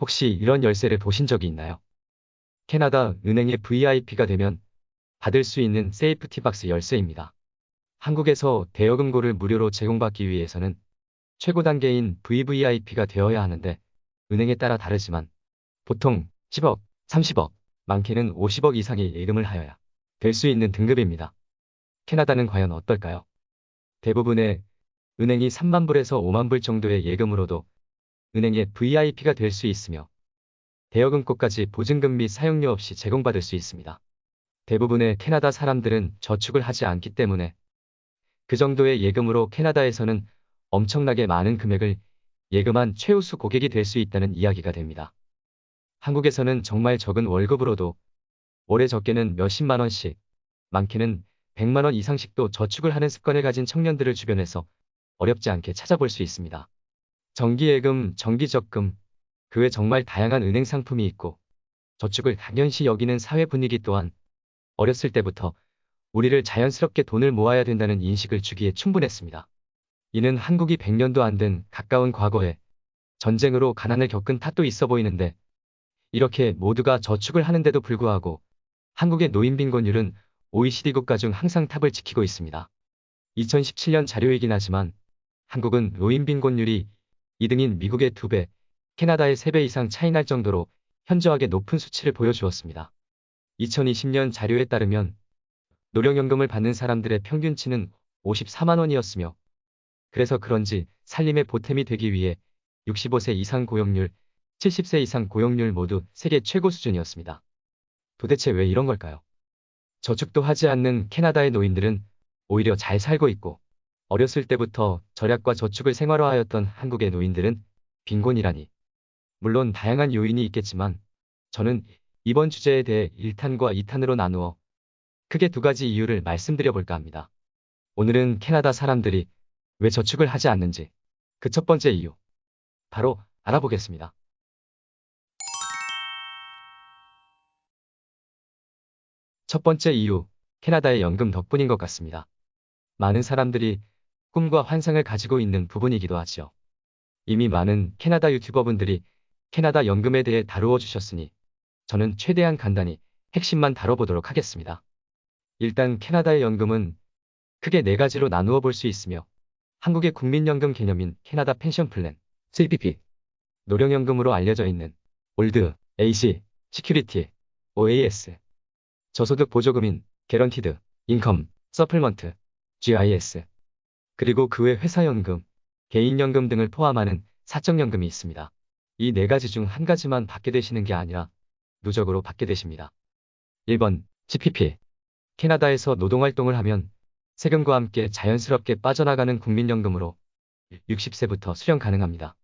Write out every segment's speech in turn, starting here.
혹시 이런 열쇠를 보신 적이 있나요? 캐나다 은행의 VIP가 되면 받을 수 있는 세이프티박스 열쇠입니다. 한국에서 대여금고를 무료로 제공받기 위해서는 최고 단계인 VVIP가 되어야 하는데 은행에 따라 다르지만 보통 10억, 30억, 많게는 50억 이상의 예금을 하여야 될 수 있는 등급입니다. 캐나다는 과연 어떨까요? 대부분의 은행이 3만 불에서 5만 불 정도의 예금으로도 은행의 VIP가 될 수 있으며 대여금고까지 보증금 및 사용료 없이 제공받을 수 있습니다. 대부분의 캐나다 사람들은 저축을 하지 않기 때문에 그 정도의 예금으로 캐나다에서는 엄청나게 많은 금액을 예금한 최우수 고객이 될 수 있다는 이야기가 됩니다. 한국에서는 정말 적은 월급으로도 월에 적게는 몇십만 원씩, 많게는 100만 원 이상씩도 저축을 하는 습관을 가진 청년들을 주변에서 어렵지 않게 찾아볼 수 있습니다. 정기예금, 정기적금, 그 외 정말 다양한 은행 상품이 있고 저축을 당연시 여기는 사회 분위기 또한 어렸을 때부터 우리를 자연스럽게 돈을 모아야 된다는 인식을 주기에 충분했습니다. 이는 한국이 100년도 안 된 가까운 과거에 전쟁으로 가난을 겪은 탓도 있어 보이는데 이렇게 모두가 저축을 하는데도 불구하고 한국의 노인 빈곤율은 OECD 국가 중 항상 탑을 지키고 있습니다. 2017년 자료이긴 하지만 한국은 노인 빈곤율이 2등인 미국의 2배, 캐나다의 3배 이상 차이 날 정도로 현저하게 높은 수치를 보여주었습니다. 2020년 자료에 따르면 노령연금을 받는 사람들의 평균치는 54만 원이었으며 그래서 그런지 살림의 보탬이 되기 위해 65세 이상 고용률, 70세 이상 고용률 모두 세계 최고 수준이었습니다. 도대체 왜 이런 걸까요? 저축도 하지 않는 캐나다의 노인들은 오히려 잘 살고 있고 어렸을 때부터 절약과 저축을 생활화하였던 한국의 노인들은 빈곤이라니. 물론 다양한 요인이 있겠지만 저는 이번 주제에 대해 1탄과 2탄으로 나누어 크게 두 가지 이유를 말씀드려 볼까 합니다. 오늘은 캐나다 사람들이 왜 저축을 하지 않는지 그 첫 번째 이유 바로 알아보겠습니다. 첫 번째 이유, 캐나다의 연금 덕분인 것 같습니다. 많은 사람들이 꿈과 환상을 가지고 있는 부분이기도 하죠. 이미 많은 캐나다 유튜버분들이 캐나다 연금에 대해 다루어 주셨으니 저는 최대한 간단히 핵심만 다뤄보도록 하겠습니다. 일단 캐나다의 연금은 크게 네 가지로 나누어 볼 수 있으며 한국의 국민연금 개념인 캐나다 펜션 플랜, CPP, 노령연금으로 알려져 있는 올드, AC, 시큐리티, OAS, 저소득 보조금인 개런티드, 인컴, 서플먼트, GIS, 그리고 그 외 회사연금, 개인연금 등을 포함하는 사적연금이 있습니다. 이 네 가지 중 한 가지만 받게 되시는 게 아니라 누적으로 받게 되십니다. 1번, GPP. 캐나다에서 노동활동을 하면 세금과 함께 자연스럽게 빠져나가는 국민연금으로 60세부터 수령 가능합니다.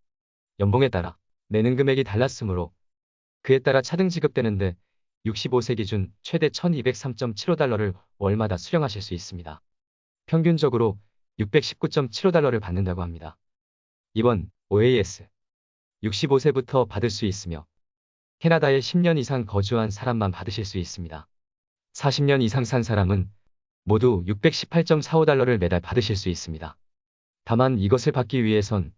연봉에 따라 내는 금액이 달랐으므로 그에 따라 차등 지급되는데 65세 기준 최대 1203.75달러를 월마다 수령하실 수 있습니다. 평균적으로 619.75달러를 받는다고 합니다. 2번, OAS. 65세부터 받을 수 있으며 캐나다에 10년 이상 거주한 사람만 받으실 수 있습니다. 40년 이상 산 사람은 모두 618.45달러를 매달 받으실 수 있습니다. 다만 이것을 받기 위해선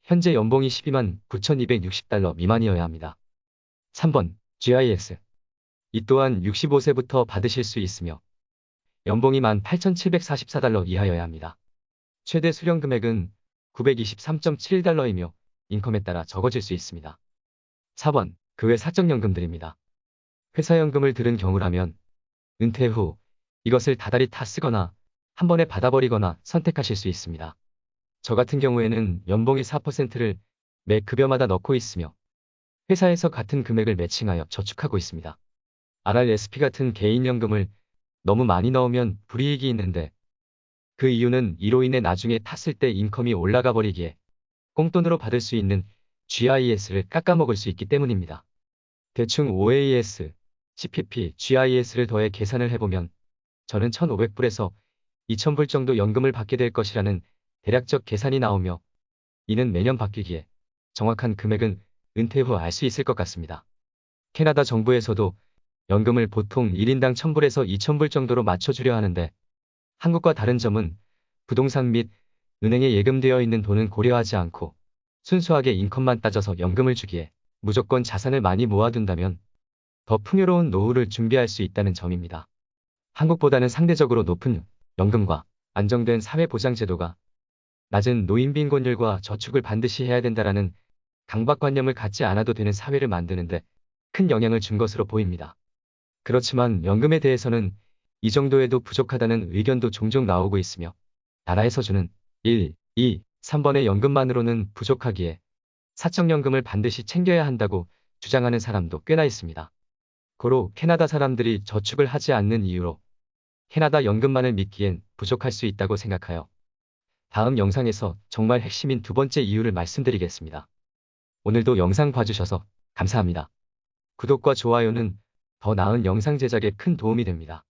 현재 연봉이 12만 9,260달러 미만이어야 합니다. 3번, GIS. 이 또한 65세부터 받으실 수 있으며 연봉이 18,744달러 이하여야 합니다. 최대 수령 금액은 923.71달러이며 인컴에 따라 적어질 수 있습니다. 4번, 그 외 사적연금들입니다. 회사연금을 들은 경우라면 은퇴 후 이것을 다달이 다 쓰거나 한 번에 받아버리거나 선택하실 수 있습니다. 저 같은 경우에는 연봉의 4%를 매 급여마다 넣고 있으며 회사에서 같은 금액을 매칭하여 저축하고 있습니다. RRSP 같은 개인연금을 너무 많이 넣으면 불이익이 있는데 그 이유는 이로 인해 나중에 탔을 때 인컴이 올라가 버리기에 꽁돈으로 받을 수 있는 GIS를 깎아먹을 수 있기 때문입니다. 대충 OAS, CPP, GIS를 더해 계산을 해보면 저는 1,500불에서 2,000불 정도 연금을 받게 될 것이라는 대략적 계산이 나오며 이는 매년 바뀌기에 정확한 금액은 은퇴 후 알 수 있을 것 같습니다. 캐나다 정부에서도 연금을 보통 1인당 1,000불에서 2,000불 정도로 맞춰주려 하는데 한국과 다른 점은 부동산 및 은행에 예금되어 있는 돈은 고려하지 않고 순수하게 인컴만 따져서 연금을 주기에 무조건 자산을 많이 모아둔다면 더 풍요로운 노후를 준비할 수 있다는 점입니다. 한국보다는 상대적으로 높은 연금과 안정된 사회보장제도가 낮은 노인 빈곤율과 저축을 반드시 해야 된다라는 강박관념을 갖지 않아도 되는 사회를 만드는데 큰 영향을 준 것으로 보입니다. 그렇지만 연금에 대해서는 이 정도에도 부족하다는 의견도 종종 나오고 있으며 나라에서 주는 1, 2, 3번의 연금만으로는 부족하기에 사적연금을 반드시 챙겨야 한다고 주장하는 사람도 꽤나 있습니다. 고로 캐나다 사람들이 저축을 하지 않는 이유로 캐나다 연금만을 믿기엔 부족할 수 있다고 생각하여 다음 영상에서 정말 핵심인 두 번째 이유를 말씀드리겠습니다. 오늘도 영상 봐주셔서 감사합니다. 구독과 좋아요는 더 나은 영상 제작에 큰 도움이 됩니다.